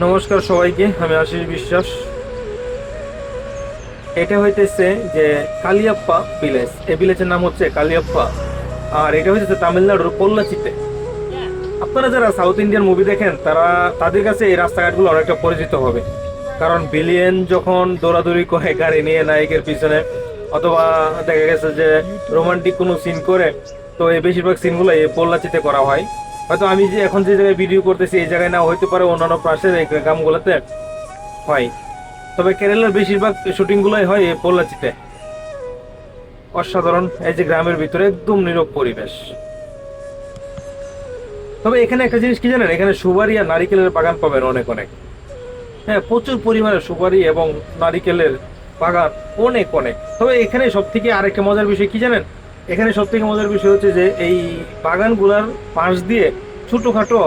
নমস্কার সবাইকে, আমি আশিস বিশ্বাস। এটা হইতেছে যে কালিয়াপ্পা ভিলেজ। এই ভিলেজের নাম হচ্ছে কালিয়াপ্পা, আর এটা হইতেছে তামিলনাড়ুর পোল্লাচিতে। আপনারা যারা সাউথ ইন্ডিয়ান মুভি দেখেন তাদের কাছে এই রাস্তাঘাটগুলো অনেকটা পরিচিত হবে, কারণ বিলিয়ন যখন দৌড়াদৌড়ি করে গাড়ি নিয়ে নায়কের পিছনে, অথবা দেখা গেছে যে রোমান্টিক কোনো সিন করে, তো এই বেশিরভাগ সিনগুলো এই পোল্লাচিতে করা হয়। হয়তো আমি যে এখন যে জায়গায় ভিডিও করতেছি এই জায়গায় না হইতে পারে, অন্যান্য পাশের এই গ্রামগুলোতে হয়। তবে কেরালার বেশিরভাগ শুটিং গুলাই হয় এই পোল্লাচিতে। অসাধারণ, এই যে গ্রামের ভিতরে একদম নীরব পরিবেশ। তবে এখানে একটা জিনিস কি জানেন, এখানে সুপারি আর নারিকেলের বাগান পাবেন অনেক অনেক। হ্যাঁ, প্রচুর পরিমাণে সুপারি এবং নারিকেলের বাগান অনেক অনেক। তবে এখানে সব থেকে আরেকটা মজার বিষয় কি জানেন, এখানে সব থেকে মজার বিষয় হচ্ছে যে এই বাগানগুলার পাশ দিয়ে ছোটখাটো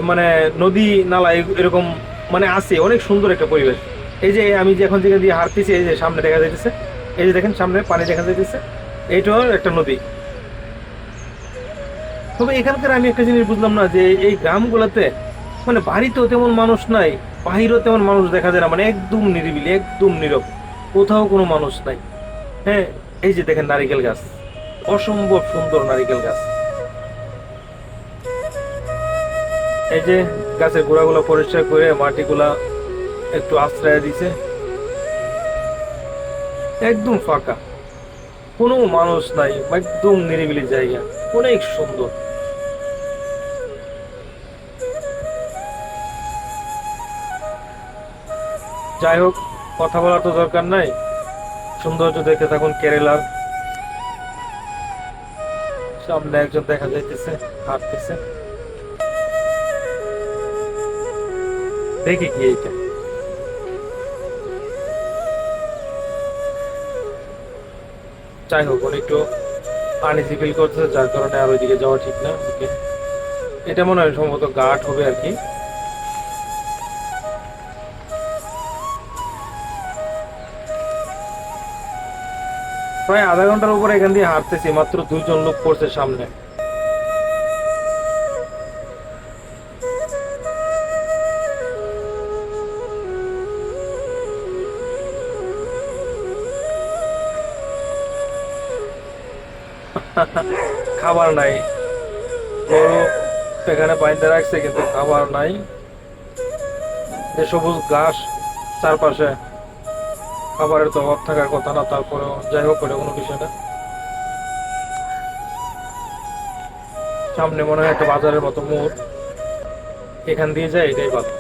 মানে নদী নালা এরকম মানে আছে, অনেক সুন্দর একটা পরিবেশ। এই যে আমি যে এখন যেখানে দিয়ে হাঁটতেছি, এই যে সামনে দেখা যাইতেছে, এই যে দেখেন সামনে পানি দেখা যাইতেছে, এইটাও একটা নদী। তবে এখানকার আমি একটা জিনিস বুঝলাম না, যে এই গ্রামগুলোতে মানে বাড়িতেও তেমন মানুষ নাই, বাহিরেও তেমন মানুষ দেখা যায় না, মানে একদম নিরিবিলি, একদম নীরব, কোথাও কোনো মানুষ নাই। হ্যাঁ, এই যে দেখেন নারিকেল গাছ, অসম্ভব সুন্দর নারিকেল গাছ। এই যে গাছের গোড়াগুলো পরিষ্কার করে মাটিগুলা একটু আশ্রয় দিছে, একদম ফাঁকা, কোনো মানুষ নাই, একদম নিরিবিলি জায়গা, অনেক সুন্দর। যাই হোক, কথা বলার তো দরকার নাই, সৌন্দর্য দেখে থাকুন কেরালার। সামনে একজন দেখা যাইতেছে, হাঁটতেছে, দেখি কি এইটা। যাই হোক, উনি একটু আনইজি ফিল করতেছে, যার কারণে আর ওইদিকে যাওয়া ঠিক না। ওকে, এটা মনে হয় সম্ভবত ঘাট হবে আর কি। প্রায় আধা ঘন্টার উপরে এখান দিয়ে হাঁটতেছি, মাত্র দুইজন লোক পড়ছে সামনে। খাবার নাই, গরু এখানে বাইন্ধে রাখছে কিন্তু খাবার নাই। যে সবুজ ঘাস চারপাশে, খাবারের তো অভাব থাকার কথা না, তারপরেও যাই হোক, ওটা কোনো বিষয় না। সামনে মনে হয় একটা বাজারের মতো মোড়, এখান দিয়ে যায়, এটাই ভালো,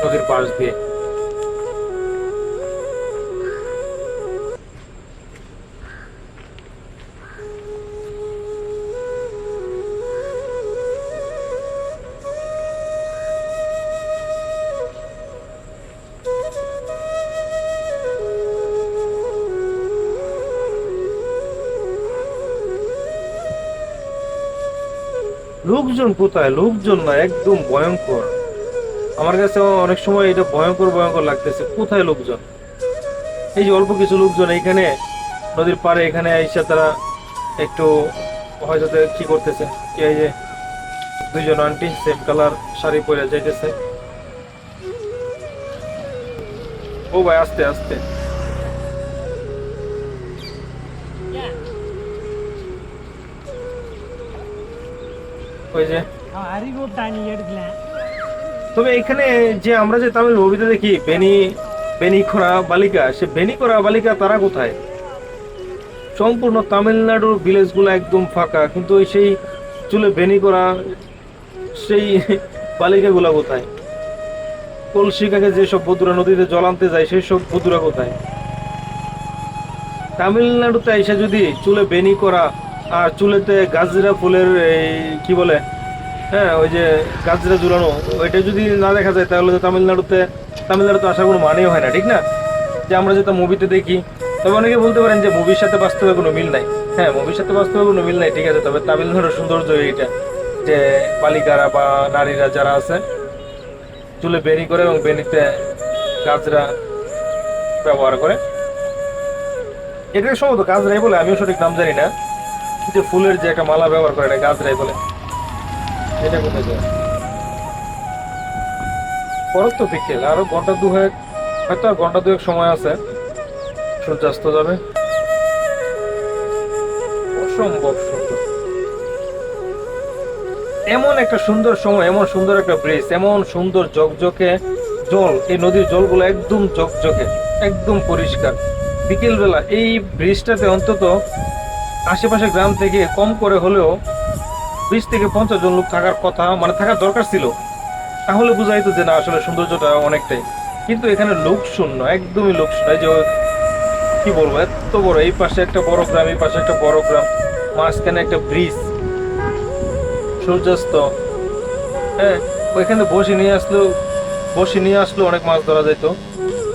নদীর পাশ দিয়ে। লোকজন কোথায়, লোকজন না, একদম ভয়ঙ্কর। আমার কাছে অনেক সময় এটা ভয়ঙ্কর ভয়ঙ্কর লাগতেছে, কোথায় লোকজন। এই যে অল্প কিছু লোকজন এইখানে নদীর পাড়ে, এখানে এসে তারা একটু হয়তো কি করতেছে, এই যে দুইজন আন্টি সেম কালার শাড়ি পরে যাইতেছে। ও ভাই, আস্তে আস্তে। ওই যে, তবে এখানে যে আমরা যে তামিল মুভিতে দেখি বেনি করা বালিকা, সে বেনি করা বালিকা তারা কোথায়? সম্পূর্ণ তামিলনাড়ুর ভিলেজ গুলো একদম ফাঁকা, কিন্তু ওই সেই চুলে বেনি করা সেই বালিকা গুলা কোথায়? কলসি কাকে যেসব বধুরা নদীতে জল আনতে যায়, সেই সব বধুরা কোথায়? তামিলনাড়ুতে এসে যদি চুলে বেনি করা আর চুলেতে গাজরা ফুলের এই কি বলে, হ্যাঁ ওই যে গাজরা ঝুলানো, ওইটা যদি না দেখা যায়, তাহলে তো তামিলনাড়ুতে আসার কোনো মানেই হয় না, ঠিক না? যে আমরা যেটা মুভিতে দেখি। তবে অনেকে বলতে পারেন যে মুভির সাথে বাস্তবে কোনো মিল নাই। হ্যাঁ, মুভির সাথে বাস্তবে কোনো মিল নাই, ঠিক আছে। তবে তামিলনাড়ুর সৌন্দর্য এইটা, যে বালিকারা বা নারীরা যারা আছে চুলে বেনি করে এবং বেনিতে গাজরা ব্যবহার করে। এটা সম্ভবত গাজরাই বলে, আমিও সঠিক নাম জানি না। যে ফুলের যে একটা মালা ব্যবহার করে, এটা গাজরাই বলে। এটা কোথায় যায়? পরে তো বিকেল, আরো ঘন্টা দুয়েক, হয়তো আর ঘন্টা দুয়েক সময় আছে, সূর্যাস্ত যাবে। অসম্ভব সুন্দর, এমন একটা সুন্দর সময়, এমন সুন্দর একটা ব্রিজ, এমন সুন্দর ঝকঝকে জল, এই নদীর জলগুলো একদম ঝকঝকে, একদম পরিষ্কার। বিকেল বেলা এই ব্রিজটাতে অন্তত আশেপাশে গ্রাম থেকে কম করে হলেও 20 থেকে 50 জন লোক থাকার কথা, মানে থাকার দরকার ছিল, তাহলে বুঝাইতো যে না আসলে সৌন্দর্যটা অনেকটাই। কিন্তু এখানে লোক শূন্য, একদমই লোক শূন্য। এই যে কি বলবো, এত বড়, এই পাশে একটা বড় গ্রাম, এই পাশে একটা বড় গ্রাম, মাঝখানে একটা ব্রিজ, সূর্যাস্ত। হ্যাঁ, ওইখানে বসে নিয়ে আসলো অনেক মাছ ধরা যেত,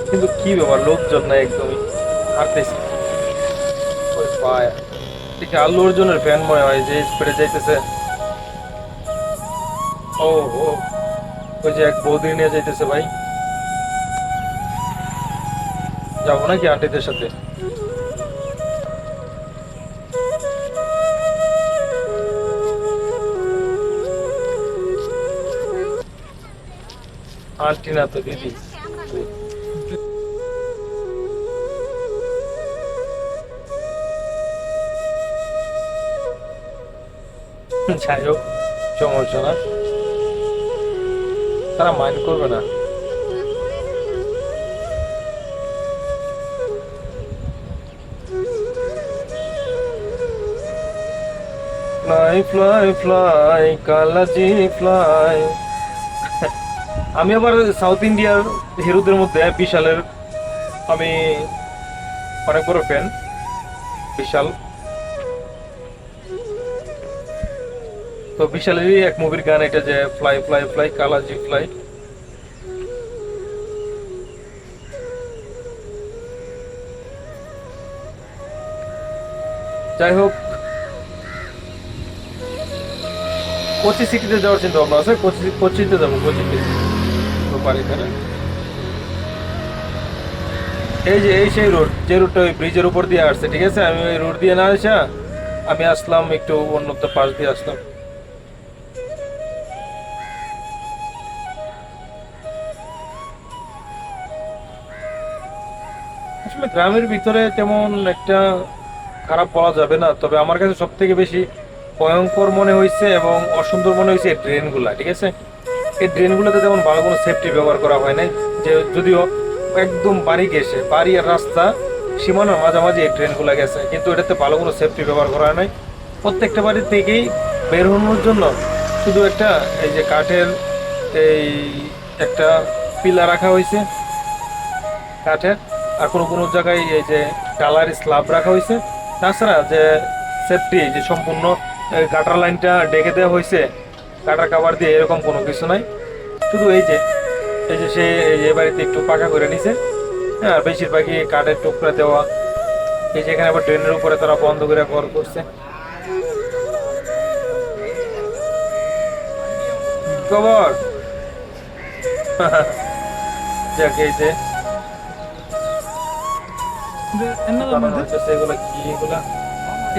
কিন্তু কি ব্যাপার, লোকজন নাই একদমই, হাঁটতেছি ওই পায়। দেখি আল্লু অর্জুনের ফ্যান মনে হয় যে স্পিডে যাইতেছে। ও ও, ওই যে এক বৌদি নিয়ে যাইতেছে ভাই, যাবো নাকি আন্টিদের সাথে? আন্টি না তো দিদি। যাই হোক, সমস্যা না, তারা মাইন্ড করবে না। ফ্লাই ফ্লাই ফ্লাই কালাজি ফ্লাই। আমি আবার সাউথ ইন্ডিয়ার হিরোদের মধ্যে বিশালের আমি অনেক বড় ফ্যান। বিশাল তো, বিশালেরই এক মুভির গান এটা, যে ফ্লাই ফ্লাই ফ্লাই কালাজি ফ্লাই। যাই হোক, কোচি সিটিতে যাওয়ার চিন্তা ভাবনা আছে, কোচিতে যাবো, কোচিতে পারি তারা। এই যে এই সেই রোড, যে রোডটা ওই ব্রিজের উপর দিয়ে আসছে, ঠিক আছে, আমি ওই রোড দিয়ে না আসা, আমি আসলাম একটু অন্যত্র পাশ দিয়ে আসলাম। আসলে গ্রামের ভিতরে তেমন একটা খারাপ বলা যাবে না, তবে আমার কাছে সব থেকে বেশি ভয়ঙ্কর মনে হয়েছে এবং অসুন্দর মনে হয়েছে এই ড্রেনগুলা, ঠিক আছে। এই ড্রেনগুলোতে তেমন ভালো কোনো সেফটি ব্যবহার করা হয় নাই, যে যদিও একদম বাড়ি গেছে, বাড়ি আর রাস্তা সীমানার মাঝামাঝি এই ড্রেনগুলো গেছে, কিন্তু এটাতে ভালো কোনো সেফটি ব্যবহার করা হয় নাই। প্রত্যেকটা বাড়ি থেকেই বের হওয়ার জন্য শুধু একটা এই যে কাঠের এই একটা পিলা রাখা হয়েছে কাঠের, আর কোনো কোনো জায়গায় এই যে ডালার স্ল্যাব রাখা হয়েছে। তাছাড়া যে সেফটি, যে সম্পূর্ণ গাটার লাইনটা ডেকে দেওয়া হয়েছে কাটার কাভার দিয়ে, এরকম কোনো কিছু নাই। শুধু এই যে সে এই বাড়িতে একটু পাকা করে নিছে, হ্যাঁ, আর বেশিরভাগই কাঠের টুকরা দেওয়া। এই যেখানে আবার ড্রেনের উপরে তারা বন্ধ করে ঘর করছে। খবর যাক, এই যে এগুলো কি,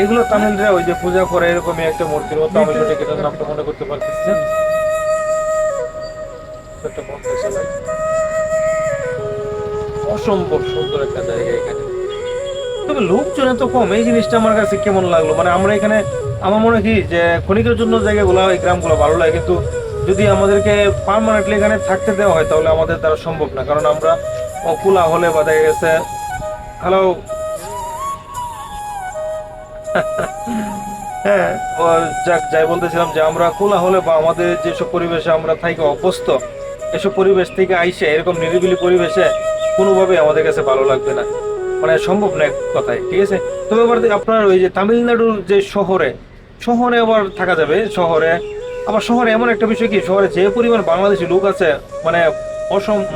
এগুলো তামিলরা ওই যে পূজা করে এরকমই একটা মূর্তির মতো, আমি সঠিক এটার নামটা মনে করতে পারতেছি না। অসম্ভব সুন্দর একটা জায়গা এখানে, তবে লোকজন এত কম, এই জিনিসটা আমার কাছে কেমন লাগলো। মানে আমরা এখানে, আমার মনে হয় কি যে ক্ষণিকের জন্য জায়গাগুলো, এই গ্রামগুলো ভালো লাগে, কিন্তু যদি আমাদেরকে পার্মানেন্টলি এখানে থাকতে দেওয়া হয় তাহলে আমাদের দ্বারা সম্ভব না, কারণ আমরা অকুলা হলে বা দেখা গেছে, হ্যালো, হ্যাঁ, যাক, যাই বলতেছিলাম যে আমরা খোলা হলে বা আমাদের যেসব পরিবেশে আমরা থাকি অভ্যস্ত, এসব পরিবেশ থেকে আইসে এরকম নিরিবিলি পরিবেশে কোনোভাবে আমাদের কাছে ভালো লাগবে না, মানে সম্ভব না এক কথায়, ঠিক আছে। তবে আবার আপনার ওই যে তামিলনাড়ুর যে শহরে, শহরে আবার থাকা যাবে, শহরে আবার, শহরে এমন একটা বিষয় কি, শহরে যে পরিমাণ বাংলাদেশি লোক আছে, মানে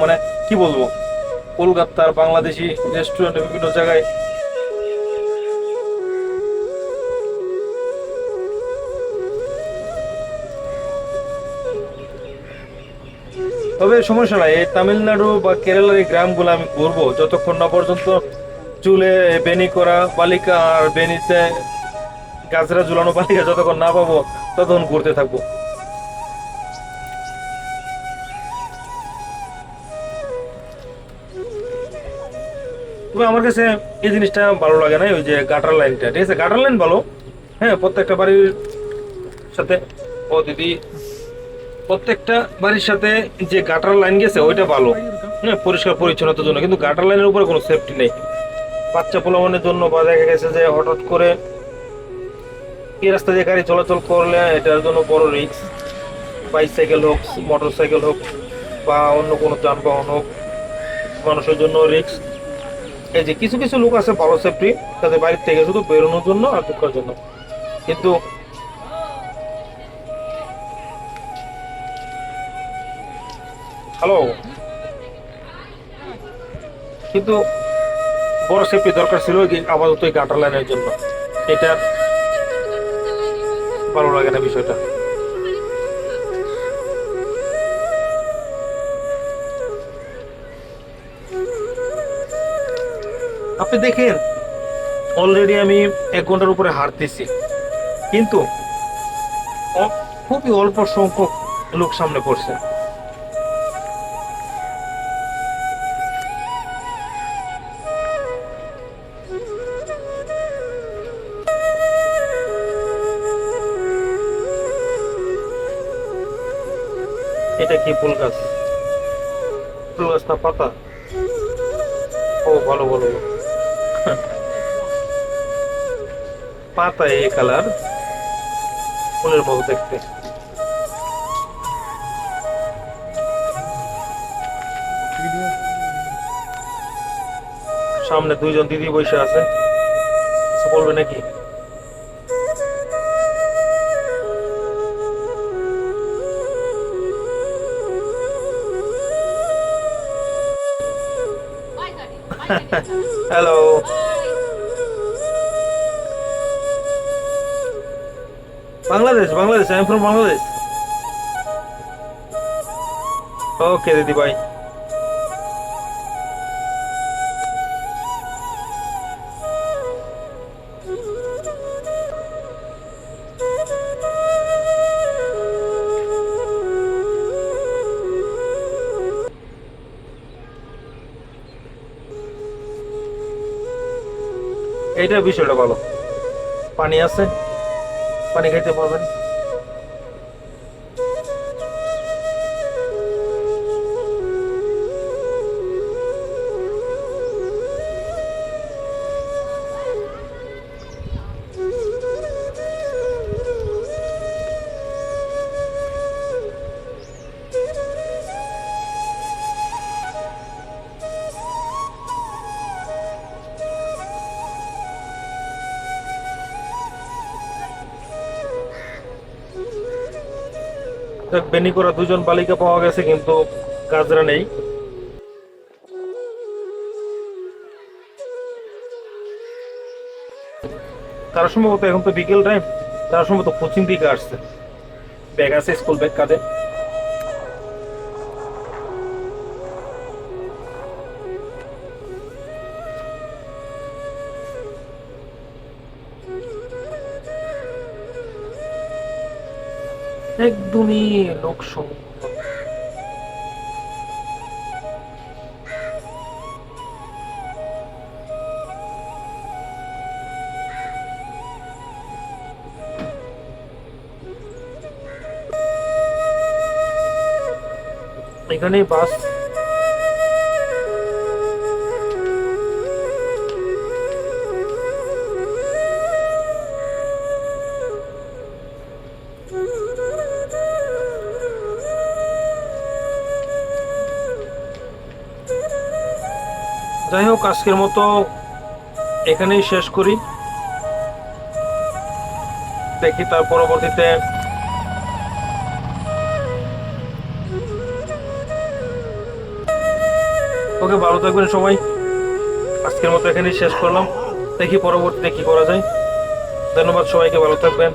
মানে কি বলবো, কলকাতার বাংলাদেশি রেস্টুরেন্টে বিভিন্ন জায়গায়। তবে সমস্যা নাই, এই তামিলনাড়ু বা কেরালার এই গ্রামগুলো আমি ঘুরবো যতক্ষণ না পর্যন্ত চুলে বেনি করা বালিকা আর বেনিতে গাছরা ঝুলানো বালিকা যতক্ষণ না পাবো ততক্ষণ ঘুরতে থাকবো। তবে আমার কাছে এই জিনিসটা ভালো লাগে না, ওই যে গাটার লাইনটা। ঠিক আছে, গাটার লাইন ভালো, হ্যাঁ, প্রত্যেকটা বাড়ির সাথে, ও দিদি, প্রত্যেকটা বাড়ির সাথে যে গাটার লাইন গেছে ওইটা ভালো, হ্যাঁ, পরিষ্কার পরিচ্ছন্নতার জন্য। কিন্তু গাটার লাইনের উপরে কোনো সেফটি নেই বাচ্চা পোলাপানের জন্য, বা দেখা গেছে যে হঠাৎ করে এই রাস্তা দিয়ে গাড়ি চলাচল করলে এটার জন্য বড় রিস্ক। বাইসাইকেল হোক, মোটর সাইকেল হোক, বা অন্য কোনো যানবাহন হোক, মানুষের জন্য রিস্ক। এই যে কিছু কিছু লোক আছে ভালো সেফটি, তাদের বাড়ির থেকে শুধু বেরোনোর জন্য আর ঢোকার জন্য। কিন্তু হ্যালো, কিন্তু বড় সেফটি দরকার ছিল আপাতত এই গাটার লাইনের জন্য। এটা ভালো লাগে না বিষয়টা। আপনি দেখেন অলরেডি আমি 1 ঘন্টার উপরে হাঁটতেছি, কিন্তু খুবই অল্প সংখ্যক লোক সামনে পড়ছে। এটা কি ফুল গাছ? ফুল গাছ না পাতা? ও ভালো ভালো পাতা, এই কালার, ফুলের মতো দেখতে। সামনে 2জন দিদি বসে আছে, কিছু বলবে নাকি? Hello, Bangladesh, Bangladesh, I am from Bangladesh. Okay দিদি ভাই। এইটা বিষয়টা ভালো, পানি আছে, পানি খাইতে পারবেন। বেনি করা 2জন বালিকা পাওয়া গেছে, কিন্তু গাজরা নেই। তারা সম্ভবত, এখন তো বিকেল টাইম, তারা সম্ভবত কোচিং দিকে আসছে। ব্যাগ আছে, স্কুল ব্যাগ কাঁধে। একদমই লোক সংখ্যা। এখানে বাস, যাই হোক আজকের মতো এখানেই শেষ করি। দেখি তার পরবর্তীতে ওকে, ভালো থাকবেন সবাই। আজকের মতো এখানেই শেষ করলাম, দেখি পরবর্তীতে কি করা যায়। ধন্যবাদ সবাইকে, ভালো থাকবেন।